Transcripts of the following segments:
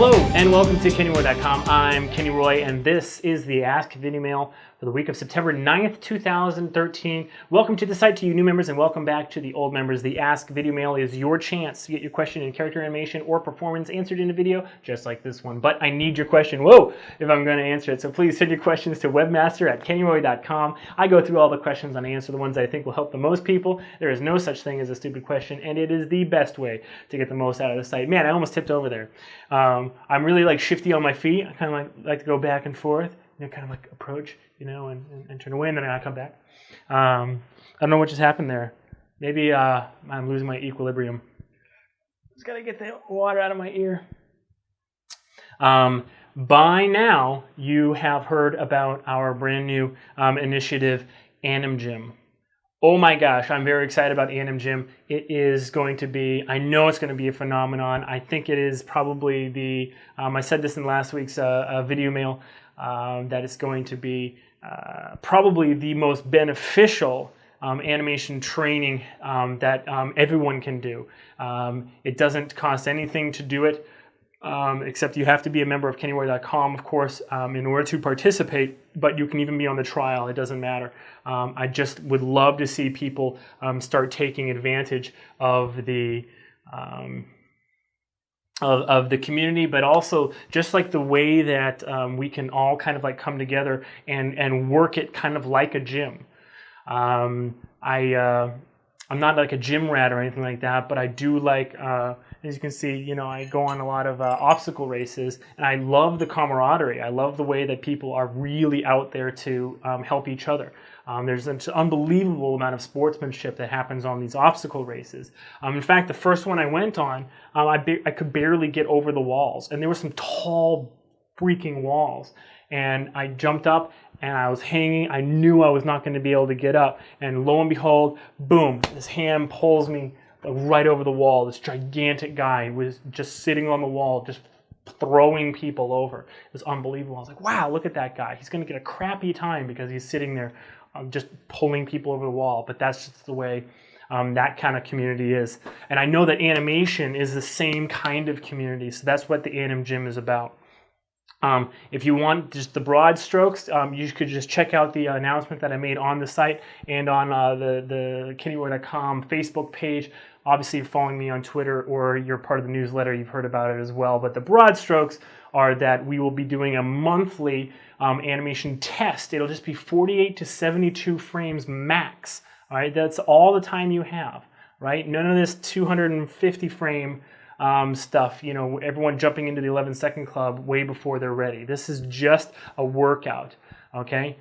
Hello and welcome to KennyRoy.com. I'm Kenny Roy and this is the Ask Videomail for the week of September 9th, 2013. Welcome to the site to you new members and welcome back to the old members. The Ask Videomail is your chance to get your question in character animation or performance answered in a video, just like this one. But I need your question, if I'm going to answer it. So please send your questions to webmaster@kennyroy.com. I go through all the questions and I answer the ones that I think will help the most people. There is no such thing as a stupid question and it is the best way to get the most out of the site. Man, I almost tipped over there. I'm really like shifty on my feet. I kind of like to go back and forth, kind of like approach, and turn away, and then I come back. I don't know what just happened there. Maybe I'm losing my equilibrium. Just gotta get the water out of my ear. By now, you have heard about our brand new initiative, Animating. Oh my gosh, I'm very excited about Animating. It is going to be, I know it's going to be a phenomenon. I think it is probably the, I said this in last week's video mail, that it's going to be probably the most beneficial animation training that everyone can do. It doesn't cost anything to do it. Except you have to be a member of KennyRoy.com, of course, in order to participate, but you can even be on the trial. It doesn't matter. I just would love to see people start taking advantage of the of the community, but also just like the way that we can all kind of like come together and work it kind of like a gym. I'm not like a gym rat or anything like that, but I do like, as you can see, I go on a lot of obstacle races, and I love the camaraderie. I love the way that people are really out there to help each other. There's an unbelievable amount of sportsmanship that happens on these obstacle races. In fact, the first one I went on, I could barely get over the walls, and there were some tall freaking walls. And I jumped up and I was hanging. I knew I was not going to be able to get up. And lo and behold, boom, this hand pulls me right over the wall. This gigantic guy was just sitting on the wall, just throwing people over. It was unbelievable. I was like, wow, look at that guy. He's going to get a crappy time because he's sitting there just pulling people over the wall. But that's just the way that kind of community is. And I know that animation is the same kind of community. So that's what the Anim Gym is about. If you want just the broad strokes, you could just check out the announcement that I made on the site and on the KennyRoy.com Facebook page. Obviously, if you're following me on Twitter or you're part of the newsletter, you've heard about it as well. But the broad strokes are that we will be doing a monthly animation test. It'll just be 48 to 72 frames max. All right, that's all the time you have. Right, none of this 250 frame stuff, everyone jumping into the 11-second club way before they're ready. This is just a workout, okay?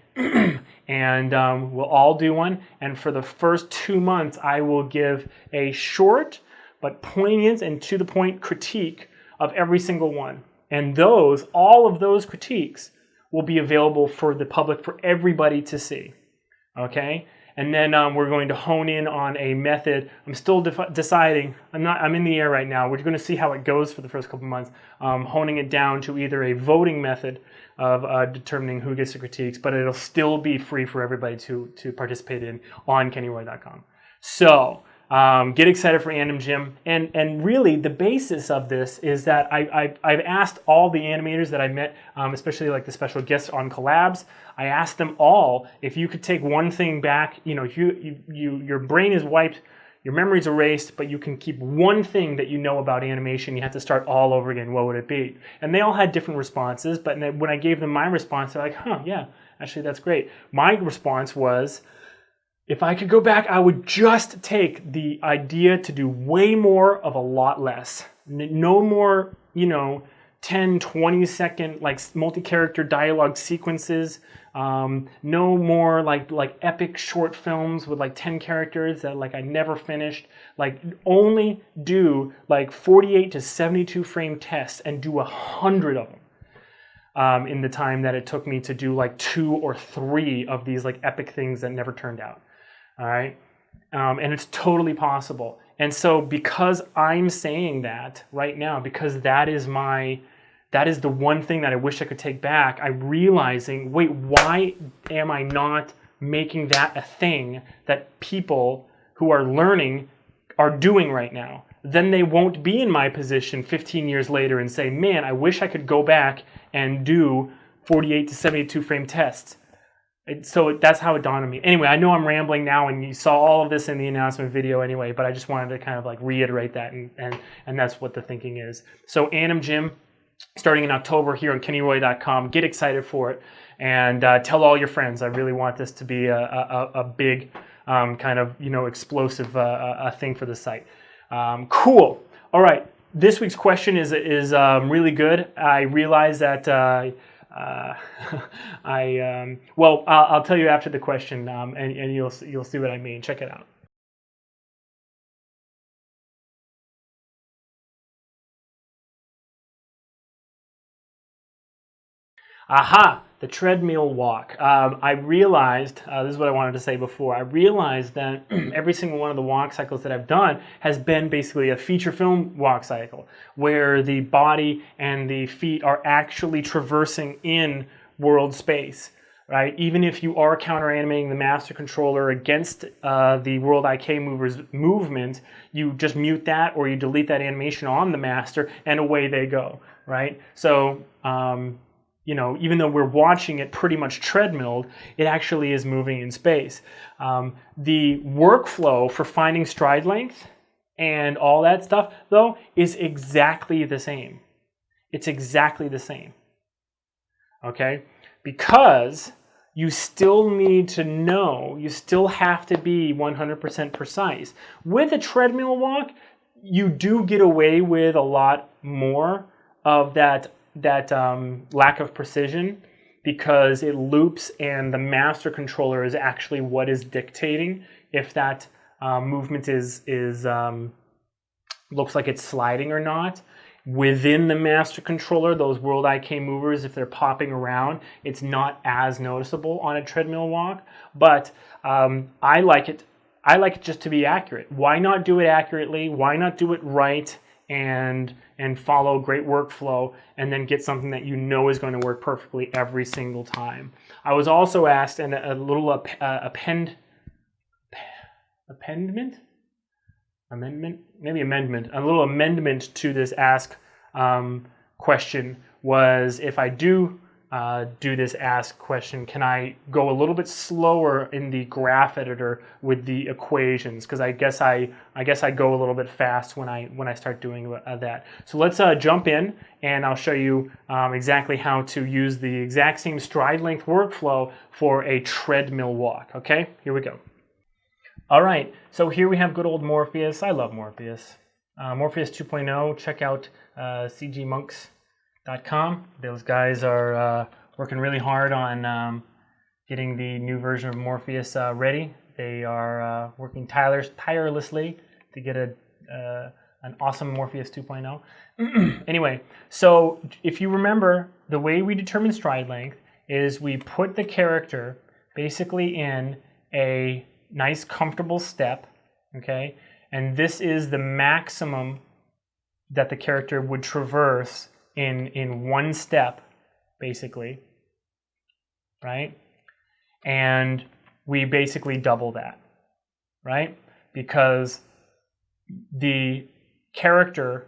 And we'll all do one. And for the first 2 months, I will give a short but poignant and to-the-point critique of every single one. And all of those critiques will be available for the public, for everybody to see, okay? And then we're going to hone in on a method. I'm still deciding. I'm in the air right now. We're going to see how it goes for the first couple months, honing it down to either a voting method of determining who gets the critiques, but it'll still be free for everybody to participate in on KennyRoy.com. So get excited for Animating. And really, the basis of this is that I've asked all the animators that I met, especially like the special guests on collabs. I asked them all if you could take one thing back. If your brain is wiped, your memory's erased, but you can keep one thing that you know about animation. You have to start all over again. What would it be? And they all had different responses. But when I gave them my response, they're like, "Huh, yeah, actually that's great." My response was, if I could go back, I would just take the idea to do way more of a lot less. No more, 10, 20 second like multi-character dialogue sequences. No more like epic short films with like 10 characters that like I never finished. Like only do like 48 to 72 frame tests and do 100 of them. In the time that it took me to do like 2 or 3 of these like epic things that never turned out. All right, and it's totally possible. And so because I'm saying that right now, because that is the one thing that I wish I could take back, I'm realizing, wait, why am I not making that a thing that people who are learning are doing right now? then they won't be in my position 15 years later and say, man, I wish I could go back and do 48 to 72 frame tests. So that's how it dawned on me. Anyway, I know I'm rambling now, and you saw all of this in the announcement video anyway, but I just wanted to kind of like reiterate that, and that's what the thinking is. So Anim Gym, starting in October here on KennyRoy.com. Get excited for it, and tell all your friends. I really want this to be a big kind of, you know, explosive thing for the site. Cool. All right. This week's question is really good. I realize that well, I'll tell you after the question, and you'll see what I mean. Check it out. Aha, the treadmill walk. I realized, this is what I wanted to say before, I realized that every single one of the walk cycles that I've done has been basically a feature film walk cycle, where the body and the feet are actually traversing in world space, right? Even if you are counter animating the master controller against the World IK Mover's movement, you just mute that or you delete that animation on the master and away they go, right? So, you know, even though we're watching it pretty much treadmilled, it actually is moving in space. The workflow for finding stride length and all that stuff, though, is exactly the same. It's exactly the same. Okay? Because you still need to know, you still have to be 100% precise. With a treadmill walk, you do get away with a lot more of that lack of precision, because it loops and the master controller is actually what is dictating if that movement is looks like it's sliding or not. Within the master controller, those World IK movers, if they're popping around, it's not as noticeable on a treadmill walk. But I like it just to be accurate. Why not do it accurately? Why not do it right and follow great workflow and then get something that you know is going to work perfectly every single time? I was also asked, and a little amendment, a little amendment to this ask question was, if I do this ask question, can I go a little bit slower in the graph editor with the equations? Because I guess I go a little bit fast when I start doing that. So let's jump in, and I'll show you exactly how to use the exact same stride length workflow for a treadmill walk. Okay, here we go. All right, so here we have good old Morpheus. I love Morpheus. Morpheus 2.0, check out cgmonks.com. Those guys are working really hard on getting the new version of Morpheus ready. They are working tirelessly to get an awesome Morpheus 2.0. Anyway, so if you remember, the way we determine stride length is we put the character basically in a nice comfortable step, okay? And this is the maximum that the character would traverse in one step, basically, right? And we basically double that, right? Because the character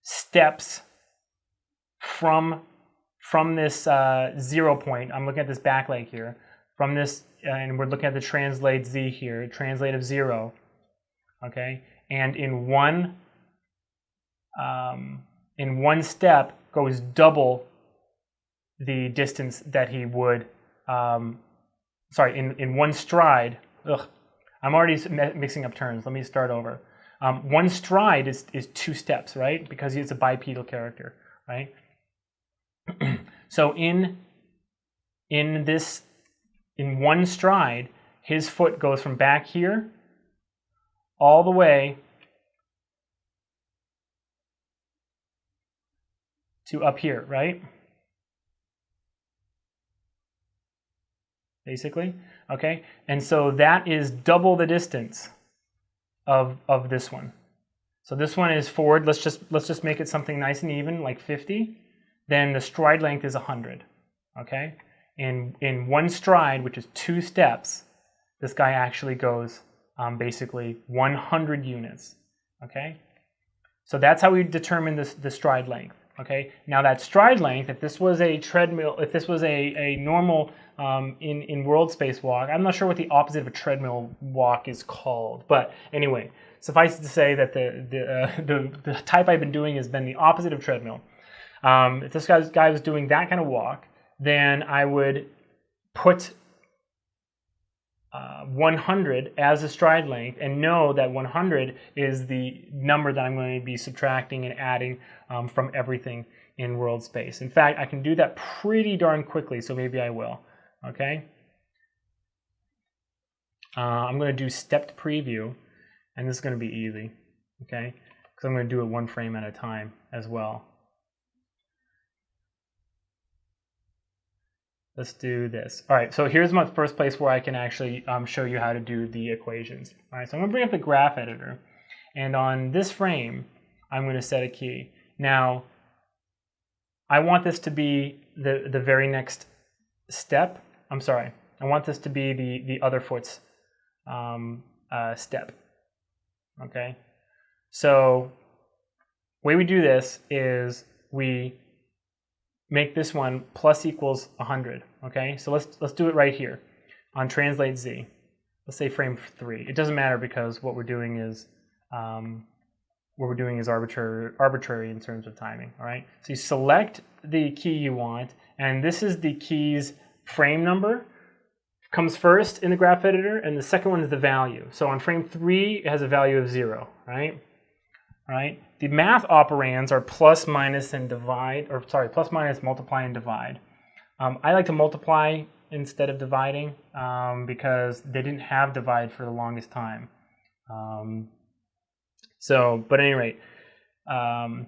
steps from this 0 point. I'm looking at this back leg here. From this, and we're looking at the translate Z here, translate of 0, okay? And in one step goes double the distance that he would, in one stride, I'm already mixing up terms. Let me start over. One stride is 2 steps, right? Because it's a bipedal character, right? So in one stride, his foot goes from back here all the way to up here, right? Basically, okay? And so that is double the distance of this one. So this one is forward. Let's just make it something nice and even, like 50. Then the stride length is 100, okay? In one stride, which is 2 steps, this guy actually goes basically 100 units. Okay, so that's how we determine the stride length. Okay, now that stride length, if this was a treadmill, if this was a normal in world space walk, I'm not sure what the opposite of a treadmill walk is called, but anyway, suffice it to say that the type I've been doing has been the opposite of treadmill. If this guy was doing that kind of walk, then I would put 100 as a stride length and know that 100 is the number that I'm going to be subtracting and adding from everything in world space. In fact, I can do that pretty darn quickly, so maybe I will. Okay. I'm going to do stepped preview, and this is going to be easy. Okay, because I'm going to do it one frame at a time as well. Let's do this. All right, so here's my first place where I can actually show you how to do the equations. All right, so I'm going to bring up the graph editor, and on this frame, I'm going to set a key. Now, I want this to be the very next step. I'm sorry, I want this to be the other foot's step. Okay, so the way we do this is we make this one plus equals 100. Okay, so let's do it right here on translate z. Let's say frame 3. It doesn't matter because what we're doing is arbitrary in terms of timing. All right, so you select the key you want, and this is the key's frame number. Comes first in the graph editor, and the second one is the value. So on frame 3, it has a value of 0. Right. All right. The math operands are plus, minus, and divide, or sorry, plus, minus, multiply, and divide. I like to multiply instead of dividing because they didn't have divide for the longest time. But at any rate, to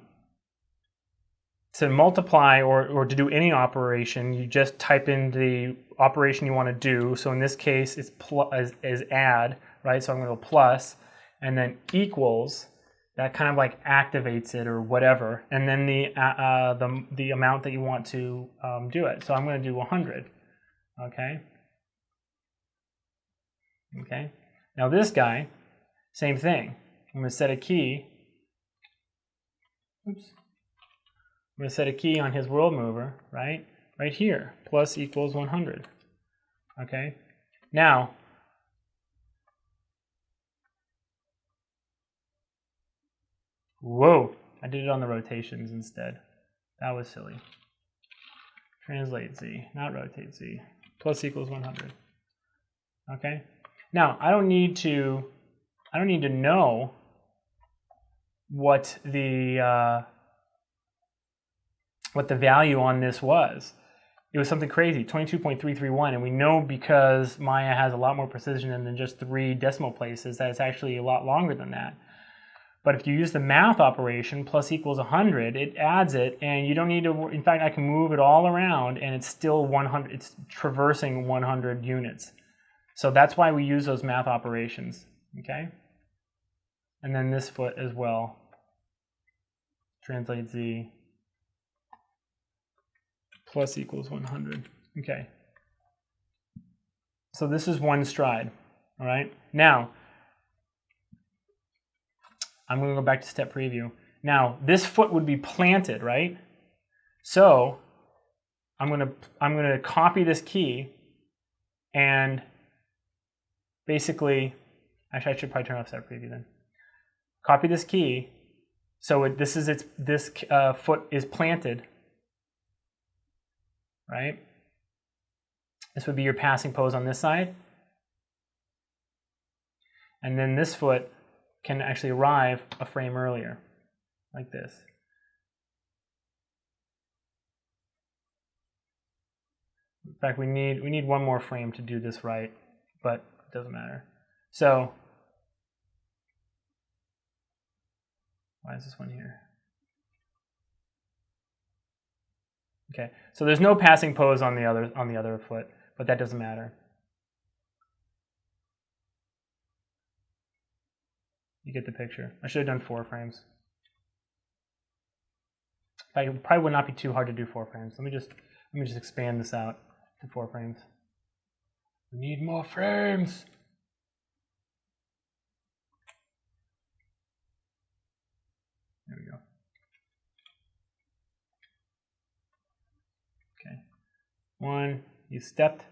multiply or to do any operation, you just type in the operation you want to do. So in this case, it's is add, right? So I'm going to go plus, and then equals. That kind of like activates it or whatever, and then the amount that you want to do it. So I'm going to do 100. Okay. Okay. Now this guy, same thing. I'm going to set a key. Oops. I'm going to set a key on his world mover, right? Right here, plus equals 100. Okay. Now. Whoa, I did it on the rotations instead. That was silly. Translate z, not rotate z. Plus equals 100. Okay. Now I don't need to know what the value on this was. It was something crazy, 22.331, and we know because Maya has a lot more precision than just 3 decimal places that it's actually a lot longer than that. But if you use the math operation, plus equals 100, it adds it, and you don't need to, in fact, I can move it all around, and it's still 100, it's traversing 100 units. So that's why we use those math operations, okay? And then this foot as well. Translate z, plus equals 100, okay? So this is one stride, all right? Now, I'm going to go back to step preview. Now, this foot would be planted, right? So I'm going to copy this key and basically, actually I should probably turn off step preview then. Copy this key. So this foot is planted, right? This would be your passing pose on this side. And then this foot can actually arrive a frame earlier, like this. In fact, we need one more frame to do this right, but it doesn't matter. So, why is this one here? Okay, so there's no passing pose on the other foot, but that doesn't matter. You get the picture. I should have done 4 frames. It probably would not be too hard to do 4 frames. Let me just expand this out to 4 frames. We need more frames. 1, you stepped,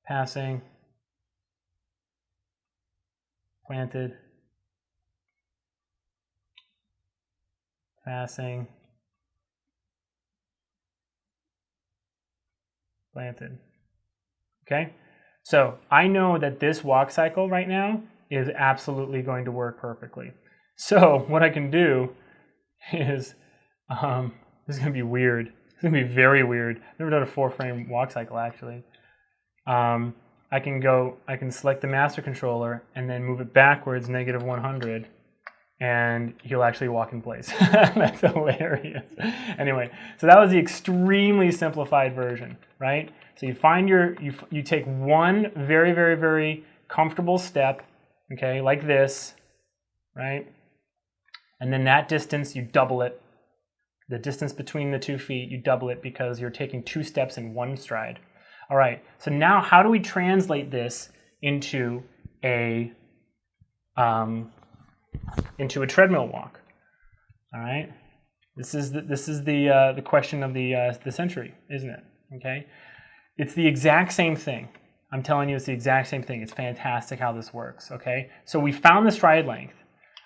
passing, planted, passing, planted. Okay, so I know that this walk cycle right now is absolutely going to work perfectly. So what I can do is, this is going to be weird. It's going to be very weird. I've never done a 4-frame walk cycle actually. I can select the master controller and then move it backwards -100, and he'll actually walk in place. That's hilarious. Anyway, so that was the extremely simplified version, right? So you find you take one very, very, very comfortable step, okay, like this, right? And then that distance, you double it. The distance between the 2 feet, you double it because you're taking 2 steps in one stride. All right, so now how do we translate this into a treadmill walk? All right, this is the question of the century, isn't it? Okay, it's the exact same thing. I'm telling you, it's the exact same thing. It's fantastic how this works. Okay, so we found the stride length.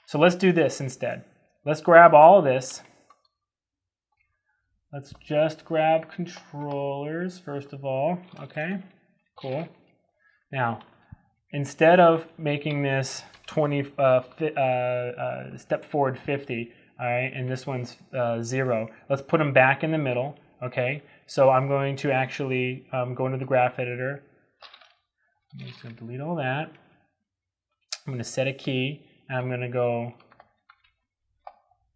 So let's do this instead. Let's grab all of this. Let's just grab controllers first of all. Okay, cool. Now, instead of making this 20 step forward 50, all right, and this one's 0, let's put them back in the middle. Okay, so I'm going to actually go into the graph editor. I'm just going to delete all that. I'm going to set a key, and I'm going to go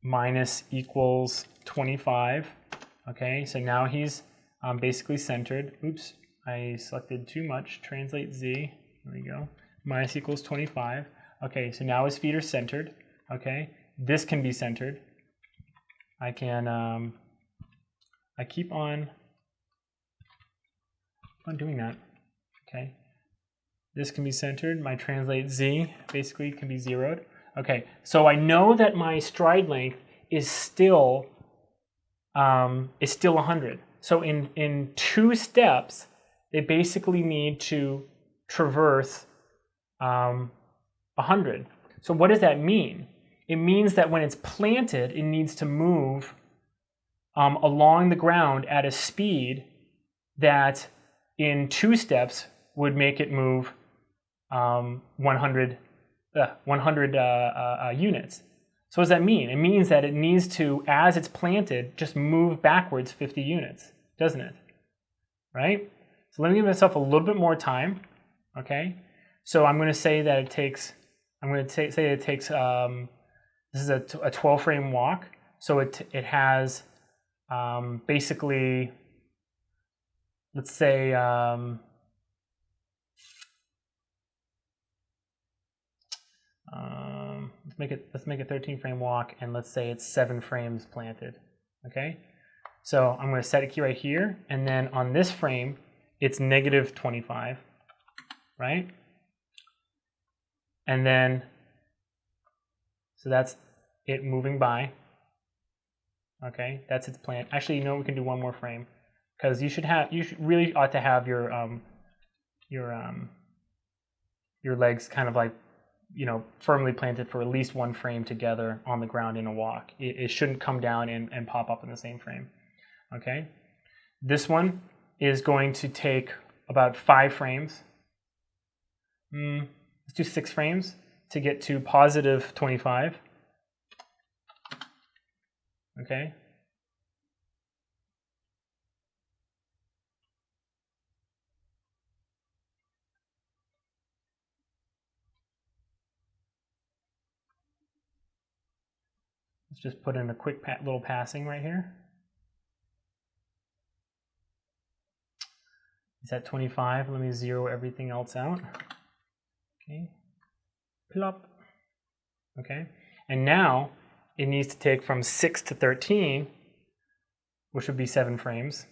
minus equals 25. Okay, so now he's basically centered. Oops, I selected too much. Translate Z. There we go. Minus equals 25. Okay, so now his feet are centered. Okay, this can be centered. I can, I keep on doing that. Okay, this can be centered. My translate Z basically can be zeroed. Okay, so I know that my stride length is still 100. So in 2 steps, they basically need to traverse 100. So what does that mean? It means that when it's planted, it needs to move along the ground at a speed that in 2 steps would make it move 100 units. So what does that mean? It means that it needs to, as it's planted, just move backwards 50 units, doesn't it? Right? So let me give myself a little bit more time. Okay? So I'm going to say that it takes, this is a 12-frame walk. So it has basically, let's say, let's make a 13-frame walk, and let's say it's 7 frames planted. Okay, so I'm going to set a key right here, and then on this frame, it's -25, right? And then, so that's it moving by. Okay, that's its plant. Actually, you know, we can do one more frame because you really ought to have your legs kind of like, you know, firmly planted for at least 1 frame together on the ground in a walk. It shouldn't come down and pop up in the same frame. Okay, this one is going to take about 5 frames. Let's do 6 frames to get to +25. Okay. Let's just put in a quick little passing right here. It's at 25. Let me zero everything else out. Okay. Plop. Okay. And now it needs to take from 6 to 13, which would be 7 frames,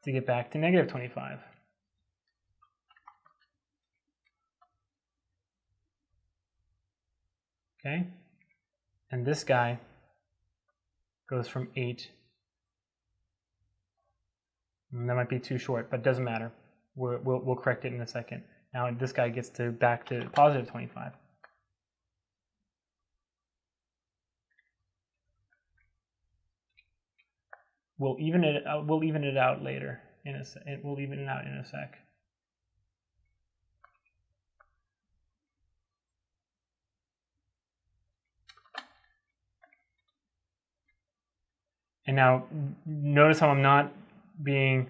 to get back to -25. Okay. And this guy goes from 8 That might be too short, but it doesn't matter. We'll correct it in a second. Now this guy gets to back to positive 25. We'll even it out later. We'll even it out in a sec. And now notice how I'm not being,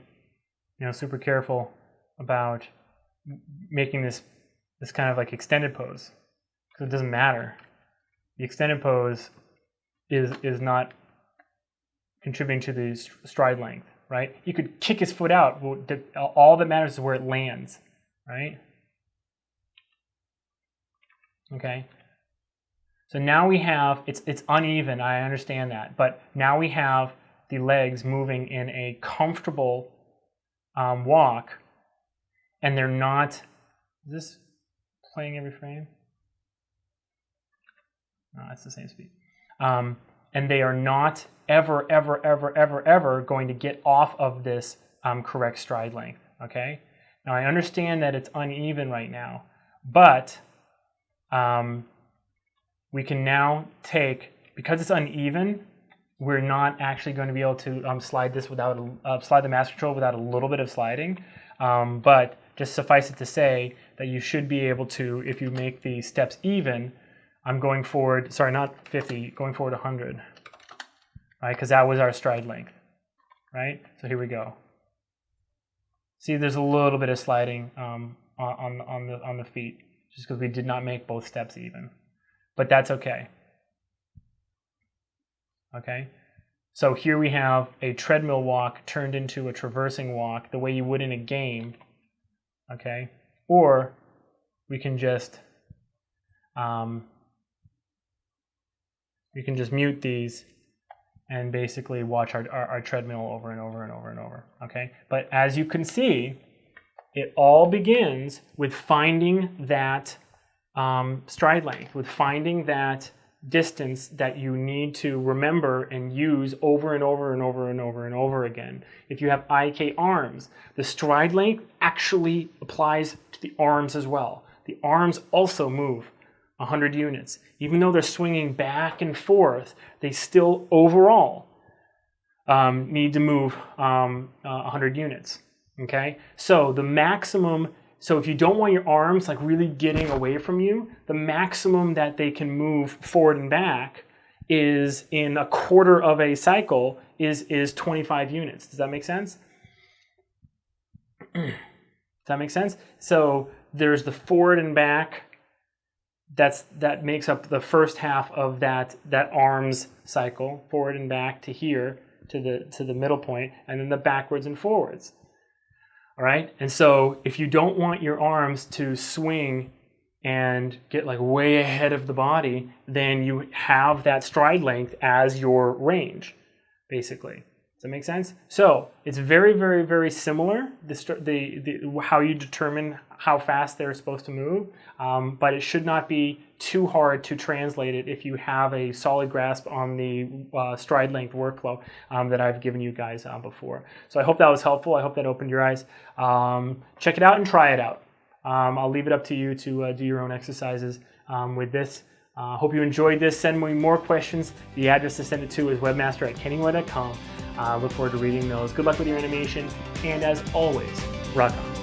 super careful about making this kind of like extended pose, because it doesn't matter. The extended pose is not contributing to the stride length, right? You could kick his foot out. All that matters is where it lands, right? Okay. So now we have, it's uneven, I understand that, but now we have the legs moving in a comfortable walk, and they're not, is this playing every frame? No, it's the same speed. And they are not ever going to get off of this correct stride length, okay? Now I understand that it's uneven right now, but we can now take, because it's uneven, we're not actually going to be able to slide this without slide the mouse control without a little bit of sliding. But just suffice it to say that you should be able to, if you make the steps even, I'm going forward, sorry, not 50, going forward 100, right? Because that was our stride length, right? So here we go. See, there's a little bit of sliding on the feet, just because we did not make both steps even. But that's okay. Okay, so here we have a treadmill walk turned into a traversing walk the way you would in a game. Okay, or we can just mute these and basically watch our treadmill over and over and over and over. Okay, but as you can see, it all begins with finding that stride length, with finding that distance that you need to remember and use over and over and over and over and over again. If you have IK arms, the stride length actually applies to the arms as well. The arms also move 100 units. Even though they're swinging back and forth, they still overall need to move 100 units. Okay, so the maximum. So if you don't want your arms like really getting away from you, the maximum that they can move forward and back is in a quarter of a cycle is 25 units. Does that make sense? Does that make sense? So there's the forward and back. That makes up the first half of that arms cycle, forward and back to here to the middle point, and then the backwards and forwards. All right, and so if you don't want your arms to swing and get like way ahead of the body, then you have that stride length as your range, basically. Does that make sense? So it's very similar, how you determine how fast they're supposed to move, but it should not be too hard to translate it if you have a solid grasp on the stride length workflow that I've given you guys before. So I hope that was helpful. I hope that opened your eyes. Check it out and try it out. I'll leave it up to you to do your own exercises with this. Hope you enjoyed this. Send me more questions. The address to send it to is webmaster@kenningway.com. Look forward to reading those. Good luck with your animation, and as always, rock on.